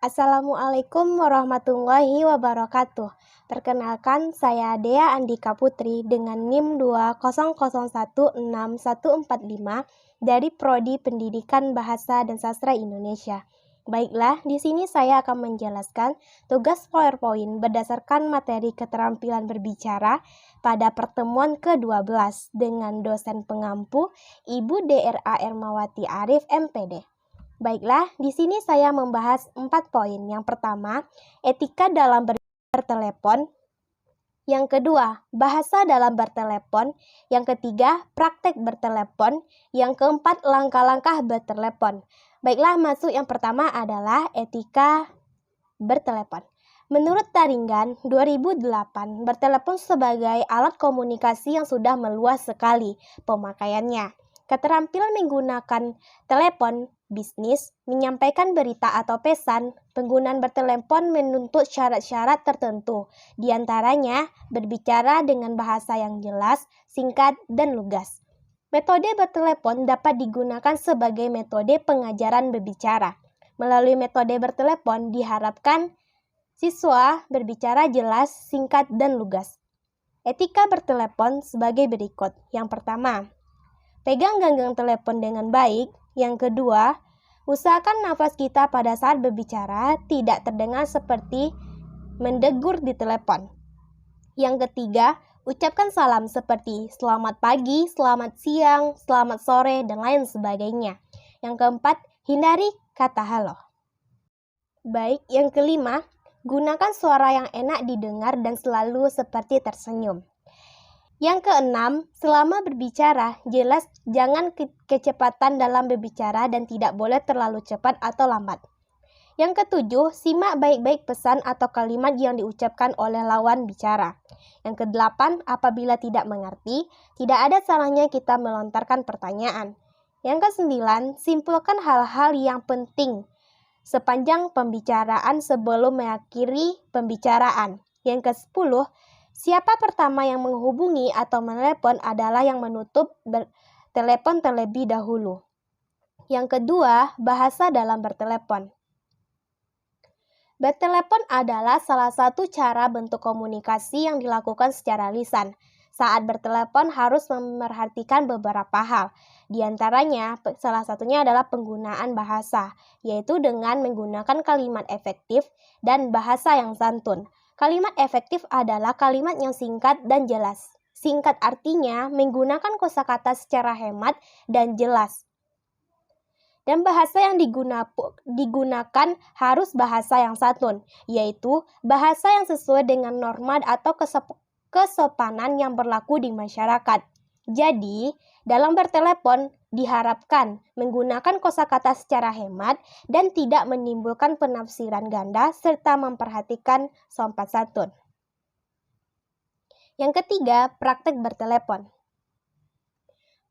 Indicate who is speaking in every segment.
Speaker 1: Assalamualaikum warahmatullahi wabarakatuh. Perkenalkan, saya Dea Andika Putri dengan NIM 2001645 dari Prodi Pendidikan Bahasa dan Sastra Indonesia. Baiklah, di sini saya akan menjelaskan tugas PowerPoint berdasarkan materi keterampilan berbicara pada pertemuan ke-12 dengan dosen pengampu Ibu DRA Ermawati Arif MPD. Baiklah, di sini saya membahas 4 poin. Yang pertama, etika dalam bertelepon. Yang kedua, bahasa dalam bertelepon. Yang ketiga, praktek bertelepon. Yang keempat, langkah-langkah bertelepon. Baiklah, masuk yang pertama adalah etika bertelepon. Menurut Taringan 2008, bertelepon sebagai alat komunikasi yang sudah meluas sekali pemakaiannya. Keterampilan menggunakan telepon bisnis, menyampaikan berita atau pesan, penggunaan bertelepon menuntut syarat-syarat tertentu, di antaranya berbicara dengan bahasa yang jelas, singkat, dan lugas. Metode bertelepon dapat digunakan sebagai metode pengajaran berbicara. Melalui metode bertelepon diharapkan siswa berbicara jelas, singkat, dan lugas. Etika bertelepon sebagai berikut. Yang pertama, pegang genggam telepon dengan baik. Yang kedua, usahakan nafas kita pada saat berbicara tidak terdengar seperti mendegur di telepon. Yang ketiga, ucapkan salam seperti selamat pagi, selamat siang, selamat sore, dan lain sebagainya. Yang keempat, hindari kata halo. Baik, yang kelima, gunakan suara yang enak didengar dan selalu seperti tersenyum. Yang keenam, selama berbicara, jelas jangan kecepatan dalam berbicara dan tidak boleh terlalu cepat atau lambat. Yang ketujuh, simak baik-baik pesan atau kalimat yang diucapkan oleh lawan bicara. Yang kedelapan, apabila tidak mengerti, tidak ada salahnya kita melontarkan pertanyaan. Yang kesembilan, simpulkan hal-hal yang penting sepanjang pembicaraan sebelum mengakhiri pembicaraan. Yang kesepuluh, siapa pertama yang menghubungi atau menelepon adalah yang menutup telepon terlebih dahulu. Yang kedua, bahasa dalam bertelepon. Bertelepon adalah salah satu cara bentuk komunikasi yang dilakukan secara lisan. Saat bertelepon harus memperhatikan beberapa hal. Di antaranya, salah satunya adalah penggunaan bahasa, yaitu dengan menggunakan kalimat efektif dan bahasa yang santun. Kalimat efektif adalah kalimat yang singkat dan jelas. Singkat artinya menggunakan kosakata secara hemat dan jelas. Dan bahasa yang digunakan harus bahasa yang santun, yaitu bahasa yang sesuai dengan norma atau kesopanan yang berlaku di masyarakat. Jadi, dalam bertelepon diharapkan menggunakan kosakata secara hemat dan tidak menimbulkan penafsiran ganda serta memperhatikan sopan santun. Yang ketiga, praktek bertelepon.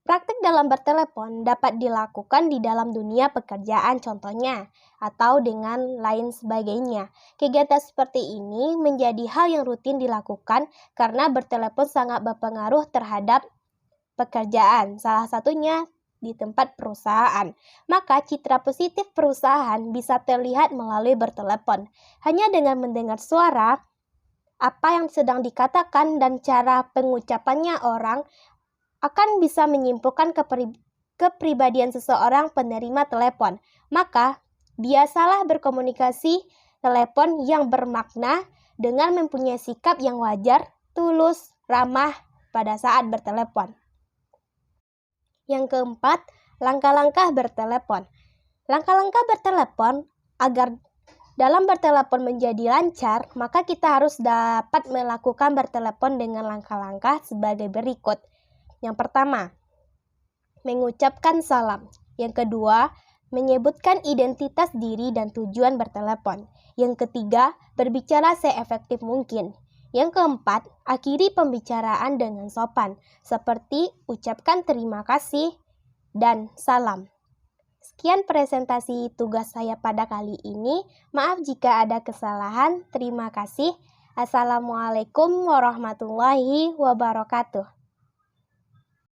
Speaker 1: Praktek dalam bertelepon dapat dilakukan di dalam dunia pekerjaan contohnya, atau dengan lain sebagainya. Kegiatan seperti ini menjadi hal yang rutin dilakukan karena bertelepon sangat berpengaruh terhadap pekerjaan, salah satunya di tempat perusahaan. Maka citra positif perusahaan bisa terlihat melalui bertelepon. Hanya dengan mendengar suara, apa yang sedang dikatakan dan cara pengucapannya orang akan bisa menyimpulkan kepribadian seseorang penerima telepon. Maka, biasalah berkomunikasi telepon yang bermakna dengan mempunyai sikap yang wajar, tulus, ramah pada saat bertelepon. Yang keempat, langkah-langkah bertelepon. Langkah-langkah bertelepon agar dalam bertelepon menjadi lancar, maka kita harus dapat melakukan bertelepon dengan langkah-langkah sebagai berikut. Yang pertama, mengucapkan salam. Yang kedua, menyebutkan identitas diri dan tujuan bertelepon. Yang ketiga, berbicara seefektif mungkin. Yang keempat, akhiri pembicaraan dengan sopan, seperti ucapkan terima kasih dan salam. Sekian presentasi tugas saya pada kali ini. Maaf jika ada kesalahan. Terima kasih. Assalamualaikum warahmatullahi wabarakatuh.